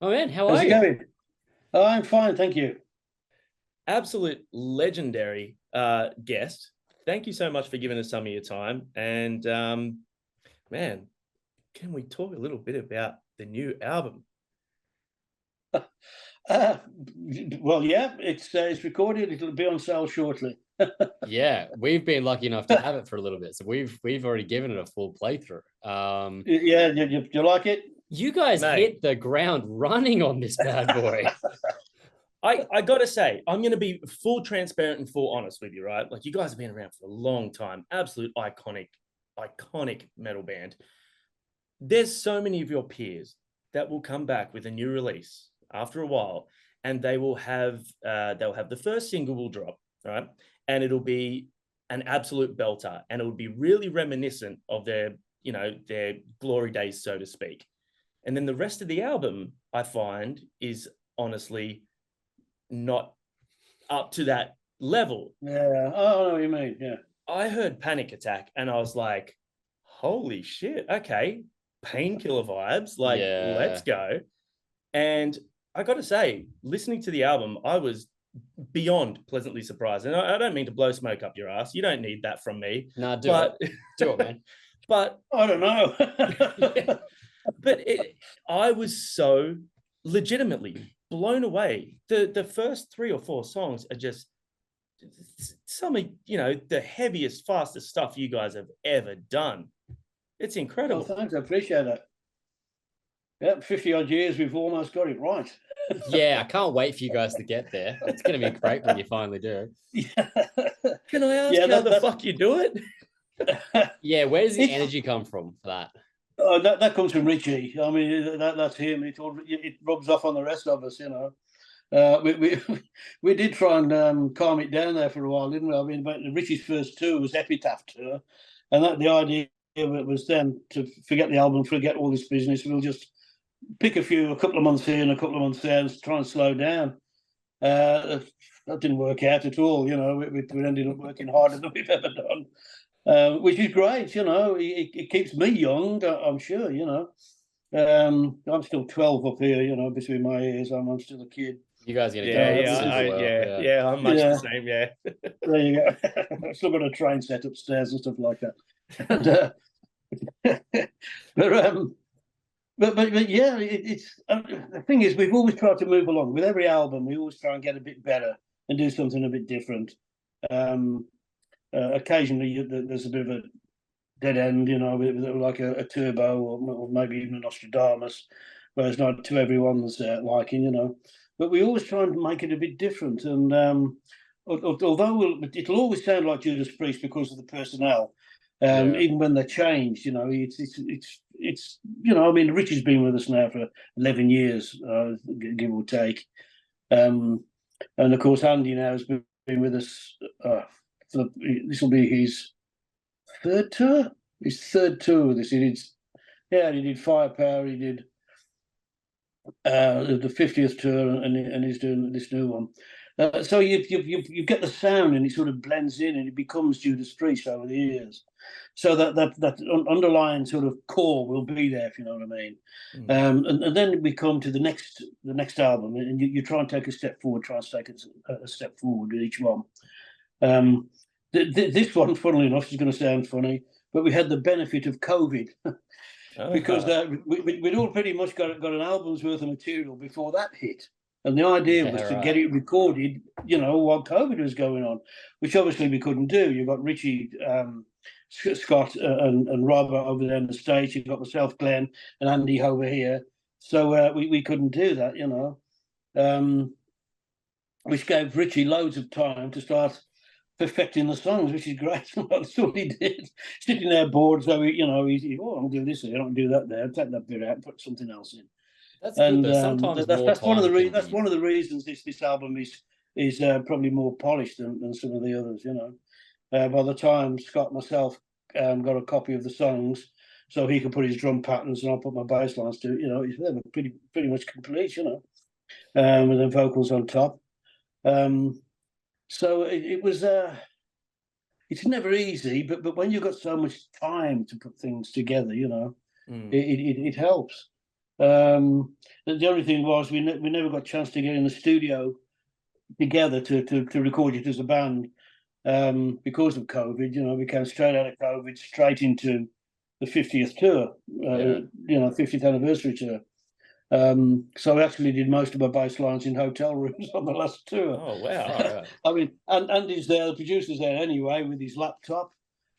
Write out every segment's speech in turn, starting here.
Oh man, how How's are it you? going? Oh, I'm fine, thank you. Absolute legendary guest. Thank you so much for giving us some of your time. And man, can we talk a little bit about the new album? Uh, well, yeah, it's recorded. It'll be on sale shortly. Yeah, we've been lucky enough to have it for a little bit, so we've already given it a full playthrough. Yeah, you like it? You guys Mate. hit the ground running on this bad boy. I gotta say, I'm gonna be full transparent and full honest with you, right? Like you guys have been around for a long time, absolute iconic metal band. There's so many of your peers that will come back with a new release after a while, and they'll have the first single will drop, right? And it'll be an absolute belter, and it will be really reminiscent of their glory days, so to speak. And then the rest of the album, I find, is honestly not up to that level. Yeah. Oh, I know what you mean. Yeah. I heard Panic Attack and I was like, holy shit, okay, painkiller vibes, like, let's Yeah. go. And I got to say, listening to the album, I was beyond pleasantly surprised. And I don't mean to blow smoke up your ass. You don't need that from me. Nah, do But, it. Do it, man. but, I don't know. yeah, I was so legitimately blown away. The first three or four songs are just some of the heaviest, fastest stuff you guys have ever done. It's Well, incredible. thanks. I appreciate that. Yeah, 50 odd years, we've almost got it right. Yeah, I can't wait for you guys to get there. It's going to be great when you finally do. Yeah. Can I ask Yeah, how the fuck you do it? Yeah, where does the energy come from for that? That comes from Richie. I mean, that's him. It rubs off on the rest of us, you know. We did try and calm it down there for a while, didn't we? I mean, but Richie's first tour was Epitaph tour, and that the idea of it was then to forget the album, forget all this business. We'll just pick a couple of months here and a couple of months there, and try and slow down. That didn't work out at all. You know, we ended up working harder than we've ever done. Which is great, you know. It keeps me young, I'm sure, you know. I'm still 12 up here, you know, between my ears. I'm still a kid. You guys are going to Yeah, go yeah, super well. I'm much the same. Yeah. There you go. I've still got a train set upstairs and stuff like that. And, but yeah, it's the thing is, we've always tried to move along with every album. We always try and get a bit better and do something a bit different. Occasionally, there's a bit of a dead end, you know, like a turbo or maybe even a Nostradamus, where it's not to everyone's liking, you know. But we always try and make it a bit different. And although it'll always sound like Judas Priest because of the personnel, even when they change, you know, it's you know, I mean, Richie's been with us now for 11 years, give or take. And of course, Andy now has been with us. This will be his third tour. His third tour with us. He did Firepower. He did the 50th tour, and he's doing this new one. So you get the sound, and it sort of blends in, and it becomes Judas Priest over the years. So that underlying sort of core will be there, if you know what I mean. And then we come to the next album, and you try and take a step forward, try and take a step forward with each one. This one, funnily enough, is going to sound funny, but we had the benefit of COVID because we'd all pretty much got an album's worth of material before that hit. And the idea was to get it recorded, you know, while COVID was going on, which obviously we couldn't do. You've got Richie, Scott, and Robert over there in the States. You've got myself, Glenn, and Andy over here. So we couldn't do that, you know, which gave Richie loads of time to start perfecting the songs, which is great. That's all he did. Sitting there bored, so I'll do this here, I'll do that there, take that bit out, put something else in. That's good, though. Sometimes that's one of the reasons this album is probably more polished than some of the others. You know, by the time Scott and myself got a copy of the songs, so he could put his drum patterns and I'll put my bass lines to it. You know, it's pretty much complete. You know, and then vocals on top. So it was. It's never easy, but when you've got so much time to put things together, you know, it helps. The only thing was we never got a chance to get in the studio together to record it as a band because of COVID. You know, we came straight out of COVID, straight into the 50th tour, 50th anniversary tour. So we actually did most of our bass lines in hotel rooms on the last tour. Oh, wow. I mean, Andy's there, the producer's there anyway with his laptop.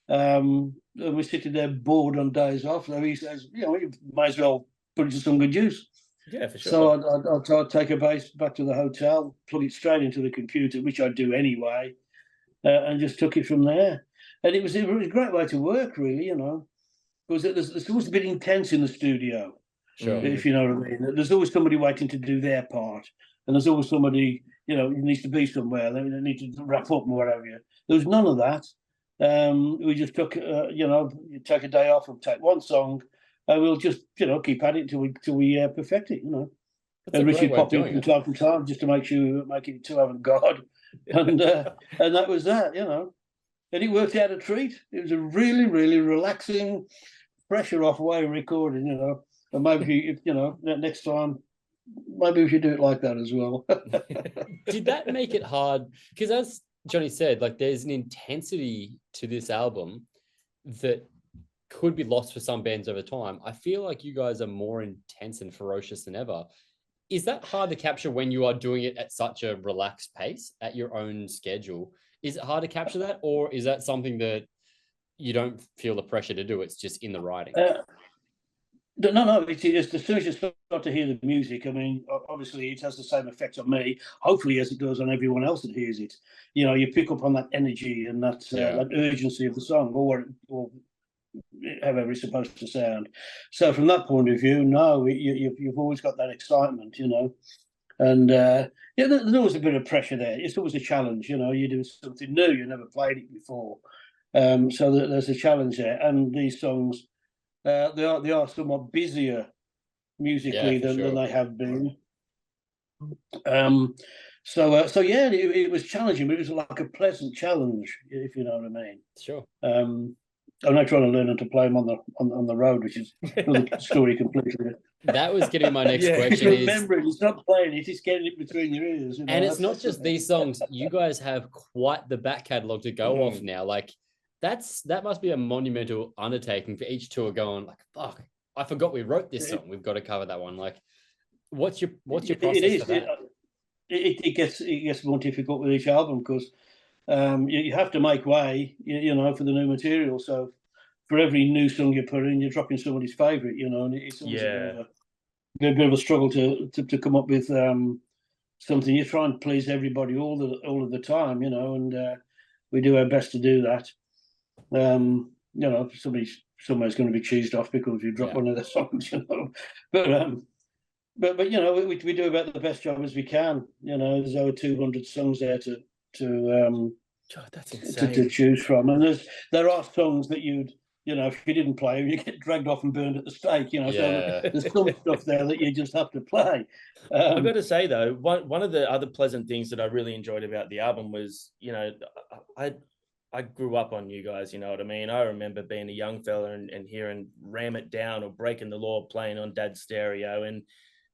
And we're sitting there bored on days off. So he says, you know, you might as well put it to some good use. Yeah, for sure. So I'd take a bass back to the hotel, plug it straight into the computer, which I do anyway, and just took it from there. And it was a great way to work, really, you know, because there's always a bit intense in the studio. Sure. If you know what I mean. There's always somebody waiting to do their part. And there's always somebody, you know, who needs to be somewhere. They need to wrap up and whatever. There was none of that. We just took, you know, you take a day off and take one song, and we'll just, you know, keep at it till we perfect it, you know. And Richard popped in from time to time just to make sure we weren't making it too avant-garde. And that was that, you know. And it worked out a treat. It was a really, really relaxing, pressure off way of recording, you know. And maybe, if, you know, next time, maybe we should do it like that as well. Did that make it hard? Because as Johnny said, like there's an intensity to this album that could be lost for some bands over time. I feel like you guys are more intense and ferocious than ever. Is that hard to capture when you are doing it at such a relaxed pace at your own schedule? Is it hard to capture that, or is that something that you don't feel the pressure to do? It's just in the writing. No. It's just as soon as you start to hear the music, I mean, obviously it has the same effect on me, hopefully, as it does on everyone else that hears it. You know, you pick up on that energy and that urgency of the song, or however it's supposed to sound. So from that point of view, no, you've always got that excitement, you know. And there's always a bit of pressure there. It's always a challenge, you know. You're doing something new, you never played it before. So there's a challenge there. And these songs, they are somewhat busier musically than they have been. So yeah, it was challenging, but it was like a pleasant challenge, if you know what I mean. Sure. I'm not trying to learn how to play them on the road, which is another story completely. That was getting my next question. Remember, it's not playing it; it's getting it between your ears. You know? And it's not just these songs. You guys have quite the back catalogue to go off now. Like that must be a monumental undertaking for each tour. Going like, fuck, I forgot we wrote this song. We've got to cover that one. Like, what's your process for that? It gets more difficult with each album because you have to make way, you know, for the new material. So for every new song you put in, you're dropping somebody's favourite, you know, and it's always a bit of a struggle to come up with something. You try and please everybody all of the time, you know, and we do our best to do that. You know, somebody's going to be cheesed off because you drop one of their songs, you know, but you know, we do about the best job as we can. You know, there's over 200 songs there to God, that's insane. to choose from, and there are songs that you know, if you didn't play, you get dragged off and burned at the stake. You know, so there's some stuff there that you just have to play. I've got to say though, one of the other pleasant things that I really enjoyed about the album was, you know, I grew up on you guys, you know what I mean? I remember being a young fella and hearing Ram It Down or Breaking the Law playing on Dad's stereo,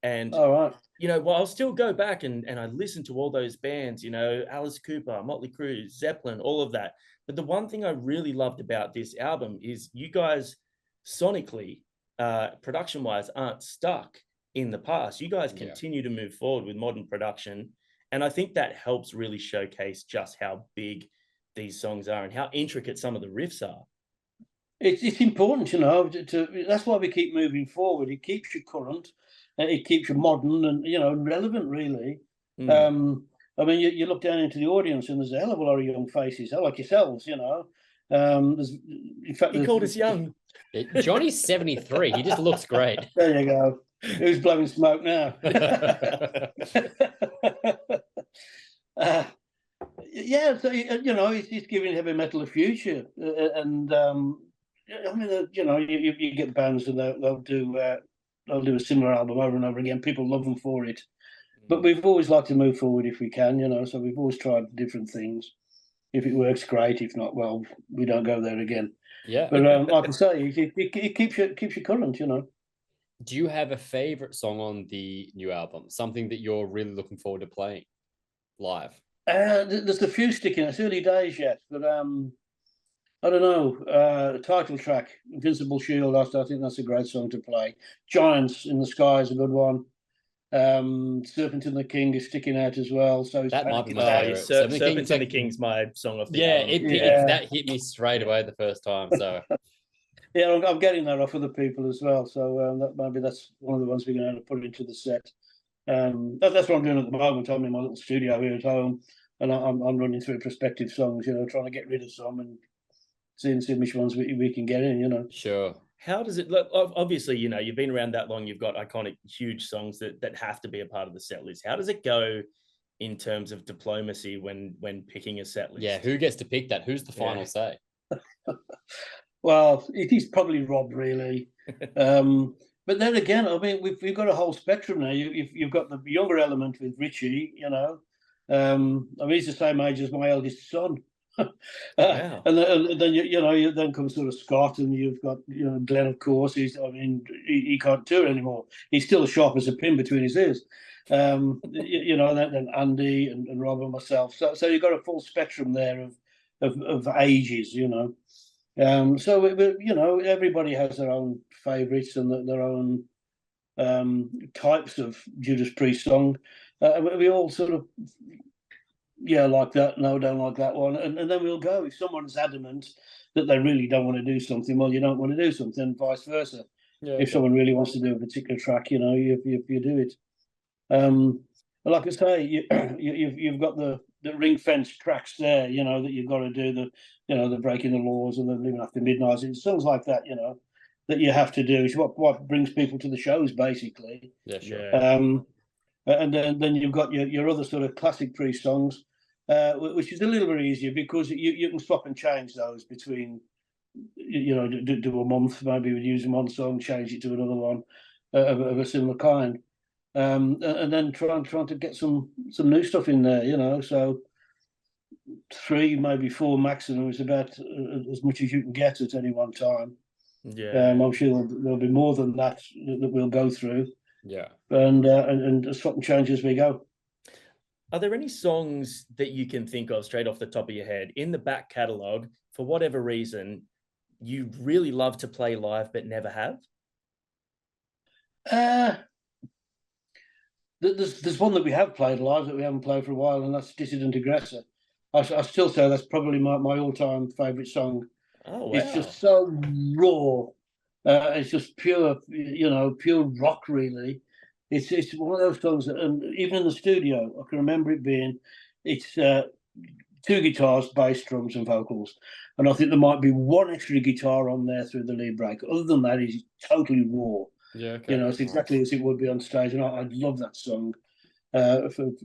and all right. You know, well, I'll still go back and I listen to all those bands, you know, Alice Cooper, Motley Crue, Zeppelin, all of that. But the one thing I really loved about this album is you guys sonically, production-wise, aren't stuck in the past. You guys continue to move forward with modern production. And I think that helps really showcase just how big these songs are and how intricate some of the riffs are. It's important, you know, that's why we keep moving forward. It keeps you current. It keeps you modern and, you know, relevant, really. I mean, you look down into the audience and there's a hell of a lot of young faces, like yourselves, you know. In fact, he called us young. Johnny's 73. He just looks great. There you go. Who's blowing smoke now? Yeah, so, you know, it's giving heavy metal a future. And, I mean, you know, you get bands and they'll do a similar album over and over again. People love them for it. But we've always liked to move forward if we can, you know, so we've always tried different things. If it works, great. If not, well, we don't go there again. Yeah. But like I say, it keeps you current, you know. Do you have a favorite song on the new album? Something that you're really looking forward to playing live? There's a few sticking. It's early days yet, but I don't know. The title track, Invincible Shield, I think that's a great song to play. Giants in the Sky is a good one. Serpent and the King is sticking out as well. So that might be my favorite. Serpent and the King's my song of the album. That hit me straight away the first time. So yeah, I'm getting that off other people as well. So that's one of the ones we're going to put into the set. That's what I'm doing at the moment. I'm in my little studio here at home, and I'm running through prospective songs. Trying to get rid of some and seeing which ones we can get in. Sure. How does it look? Obviously, you've been around that long. You've got iconic, huge songs that have to be a part of the set list. How does it go in terms of diplomacy when picking a set list? Yeah, who gets to pick that? Who's the final say? Well, it is probably Rob, really. But then again, I mean, we've got a whole spectrum now. You've got the younger element with Richie. I mean, he's the same age as my eldest son. Wow. And then then comes sort of Scott, and you've got Glenn, of course. He can't do it anymore. He's still as sharp as a pin between his ears. Then Andy and Rob and myself. So you've got a full spectrum there of ages. So everybody has their own favourites and their own types of Judas Priest song. We all sort of. Yeah, like that. No, don't like that one. And then we'll go. If someone's adamant that they really don't want to do something, well, you don't want to do something, and vice versa. Yeah, if someone really wants to do a particular track, you do it. Like I say, you've got the ring fence tracks there, that you've got to do the breaking the laws and the living after midnight. It's songs like that, that you have to do. It's what brings people to the shows, basically. Yeah, sure. And then you've got your other sort of classic Priest songs, which is a little bit easier because you can swap and change those between, do a month, maybe we'd use one song, change it to another one of a similar kind. And then trying to get some new stuff in there, so 3, maybe 4 maximum is about as much as you can get at any one time. Yeah. I'm sure there'll be more than that we'll go through. Yeah. And swap and change as we go. Are there any songs that you can think of straight off the top of your head in the back catalogue, for whatever reason, you really love to play live but never have? There's one that we have played live that we haven't played for a while, and that's Dissident Aggressor. I still say that's probably my all-time favourite song. Oh, wow. It's just so raw. It's just pure rock, really. It's one of those songs that, and even in the studio, I can remember it being, it's 2 guitars, bass, drums, and vocals. And I think there might be 1 extra guitar on there through the lead break. Other than that, it's totally raw. Yeah, okay. It's exactly as it would be on stage, and I love that song. Apart from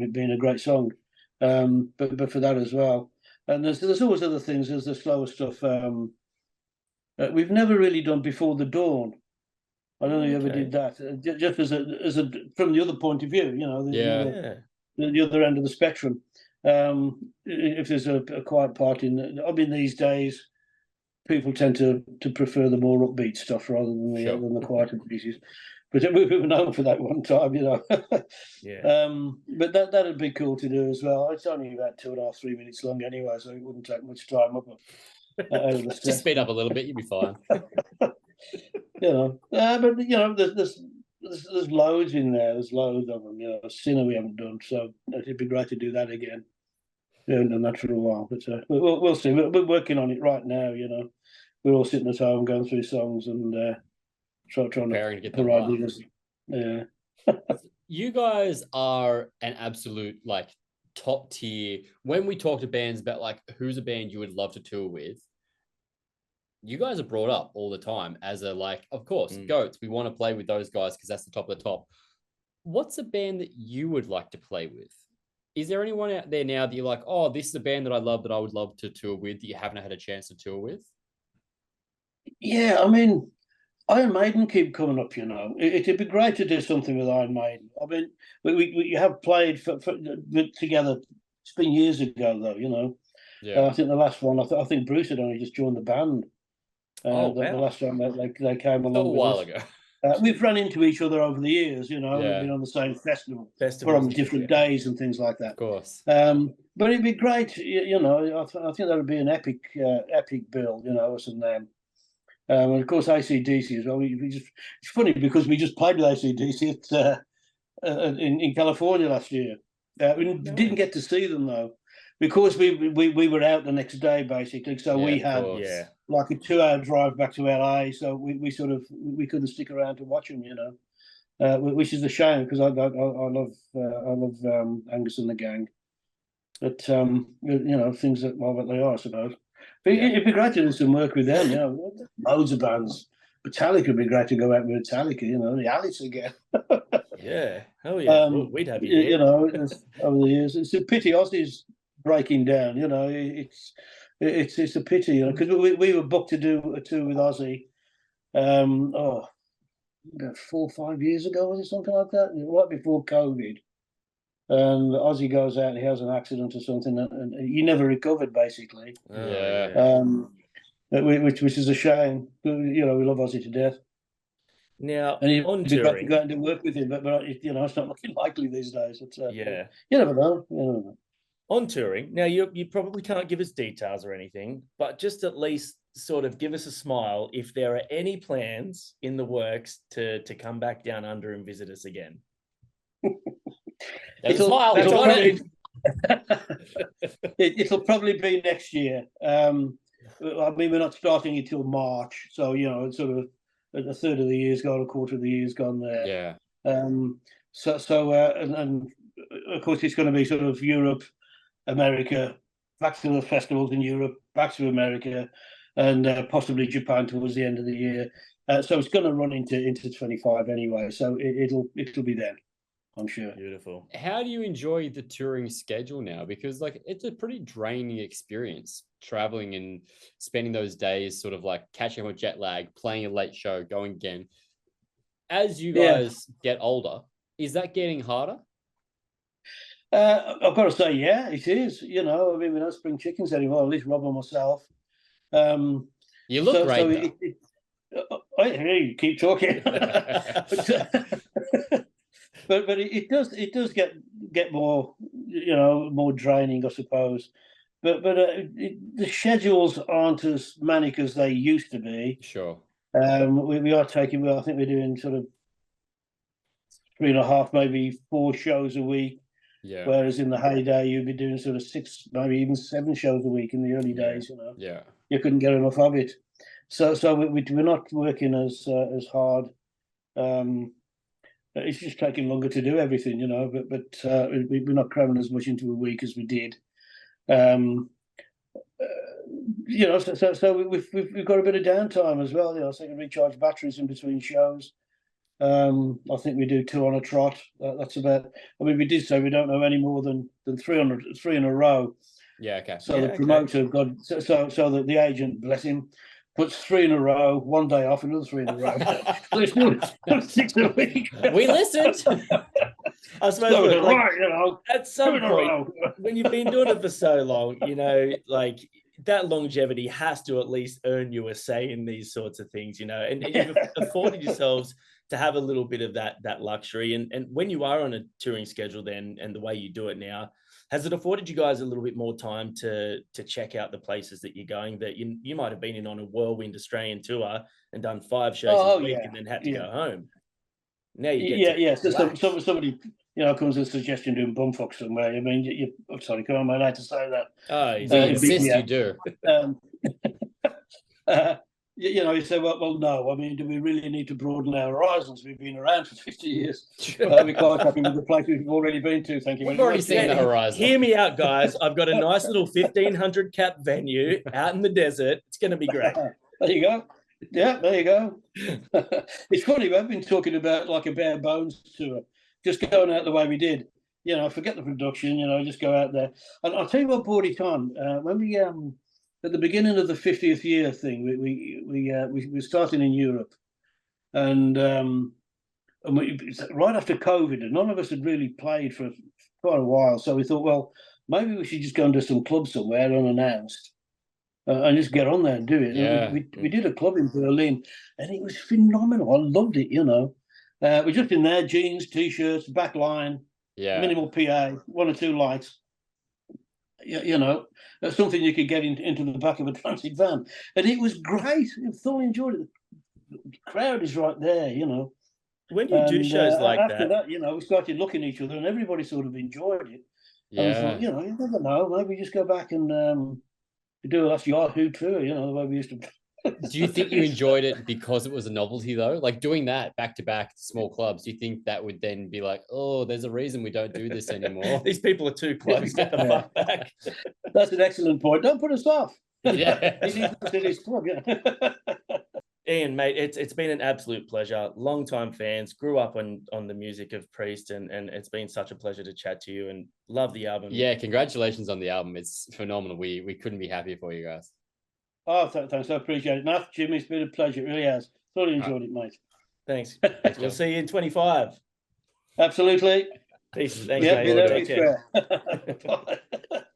it being a great song, but for that as well. And there's always other things. There's the slower stuff. We've never really done Before the Dawn. I don't know if you ever did that. Just as a from the other point of view, the other end of the spectrum. If there's a quiet part in, these days, people tend to prefer the more upbeat stuff rather than the quieter pieces. But we were known for that one time, Yeah. But that'd be cool to do as well. It's only about 2.5, 3 minutes long anyway, so it wouldn't take much time up. Just speed up a little bit, you'll be fine. But there's loads in there. There's loads of them. Sinner we haven't done, so it'd be great to do that again. We haven't done that for a while, but we'll see. We're working on it right now. We're all sitting at home going through songs and trying to get the right ideas. Yeah. You guys are an absolute top tier. When we talk to bands about who's a band you would love to tour with, you guys are brought up all the time as of course, Goats. We want to play with those guys because that's the top of the top. What's a band that you would like to play with? Is there anyone out there now that you're like, oh, this is a band that I love that I would love to tour with that you haven't had a chance to tour with? Yeah, I mean, Iron Maiden keep coming up, It'd be great to do something with Iron Maiden. I mean, we have played together. It's been years ago, though, Yeah. I think the last one, I think Bruce had only just joined the band. The last time they came along a while ago. We've run into each other over the years, you know. Yeah. We've been on the same festival Festivals on different days and things like that. Of course. But it'd be great, you know. I think that would be an epic bill, you know, us and them. And of course, AC/DC as well. It's funny because we just played with AC/DC in California last year. We didn't get to see them though, because we were out the next day basically. So we had like a 2-hour drive back to LA. So we couldn't stick around to watch them, you know, which is a shame because I love Angus and the gang. But you know, things that are what they are, I suppose. But it'd be great to do some work with them. You know, loads of bands. Metallica would be great to go out with Metallica. You know, the Alice again. Yeah, hell yeah, we'd have you there. You know, over the years, it's a pity Ozzy's breaking down. You know, it's a pity, you know, because we were booked to do a tour with Ozzy. About 4 or 5 years ago, was it something like that? Right before COVID. And Ozzy goes out and he has an accident or something, and he never recovered, basically. Which is a shame. You know, we love Ozzy to death. Now, and on he'd be glad to touring, go out and work with him, but you know, it's not looking likely these days. It's, yeah, you never know. You never know. On touring, now you probably can't give us details or anything, but just at least sort of give us a smile if there are any plans in the works to come back down under and visit us again. It'll probably be next year. I mean, we're not starting until March, so you know, it's sort of a third of the year's gone, a quarter of the year's gone there. Yeah. And of course, it's going to be sort of Europe, America, back to the festivals in Europe, back to America, and possibly Japan towards the end of the year. So it's going to run into 25 anyway. So it'll be then, I'm sure. Beautiful. How do you enjoy the touring schedule now? Because like it's a pretty draining experience, traveling and spending those days sort of like catching up with jet lag, playing a late show, going again. As you guys get older, is that getting harder? I've got to say, yeah, it is. You know, I mean, we don't spring chickens anymore, at least Rob and myself. You look great, you keep talking. But it does get more, you know, more draining, I suppose. But the schedules aren't as manic as they used to be. Sure. We are taking. I think we're doing sort of 3.5, maybe 4 shows a week. Yeah. Whereas in the heyday, you'd be doing sort of 6, maybe even 7 shows a week in the early days. You know. Yeah. You couldn't get enough of it. So we're not working as hard. It's just taking longer to do everything, you know. But we're not cramming as much into a week as we did. You know, so we've got a bit of downtime as well. You know, so I can recharge batteries in between shows. I think we do 2 on a trot. That's about. I mean, we did say we don't know any more than 3 in a row. Yeah. Okay. So the promoter got so that the agent, bless him, puts 3 in a row, 1 day off, another 3 in a row. So it's doing 6 a week. We listened. I suppose So look, like, you know, at some point, when you've been doing it for so long, you know, like that longevity has to at least earn you a say in these sorts of things, you know, and you've afforded yourselves to have a little bit of that luxury. And when you are on a touring schedule then, and the way you do it now, has it afforded you guys a little bit more time to check out the places that you're going, that you might have been in on a whirlwind Australian tour and done 5 shows a week and then had to go home? Now you get So somebody, you know, comes with a suggestion doing bumfuck somewhere. I mean, I'm sorry, come on, am I allowed to say that? Oh, you insist you do. You know, you say, well, no. I mean, do we really need to broaden our horizons? We've been around for 50 years. We're quite happy with the place we've already been to. Thank you. We've already seen the horizon. Hear me out, guys. I've got a nice little 1,500 cap venue out in the desert. It's going to be great. There you go. Yeah, there you go. It's funny, we've been talking about like a bare bones tour, just going out the way we did. You know, forget the production, you know, just go out there. And I'll tell you what brought it on. When we at the beginning of the 50th year thing, we started in Europe, and right after COVID, and none of us had really played for quite a while. So we thought, well, maybe we should just go and do some clubs somewhere unannounced. and just get on there and do it. Yeah. We did a club in Berlin, and it was phenomenal. I loved it, you know. We just in there, jeans, t-shirts, back line, minimal PA, 1 or 2 lights. You know, something you could get into the back of a transit van, and it was great. I thoroughly enjoyed it. The crowd is right there, you know. When you do shows like after that, you know, we started looking at each other, and everybody sort of enjoyed it. And we thought, you know, you never know. Maybe just go back and do a last Yahoo tour, you know, the way we used to. Do you think you enjoyed it because it was a novelty, though? Like doing that back to back small clubs, do you think that would then be like, oh, there's a reason we don't do this anymore? These people are too close. Get the fuck back. That's an excellent point. Don't put us off. Yeah. His club, yeah. Ian, mate, it's been an absolute pleasure. Long-time fans, grew up on the music of Priest, and it's been such a pleasure to chat to you, and love the album. Yeah, congratulations on the album. It's phenomenal. We couldn't be happier for you guys. Oh, thanks. I appreciate it. Nath, Jimmy, it's been a pleasure. It really has. Thoroughly enjoyed it, mate. Thanks. We'll see you in 25. Absolutely. Peace. Thanks, Yeah, mate. Take care. Bye.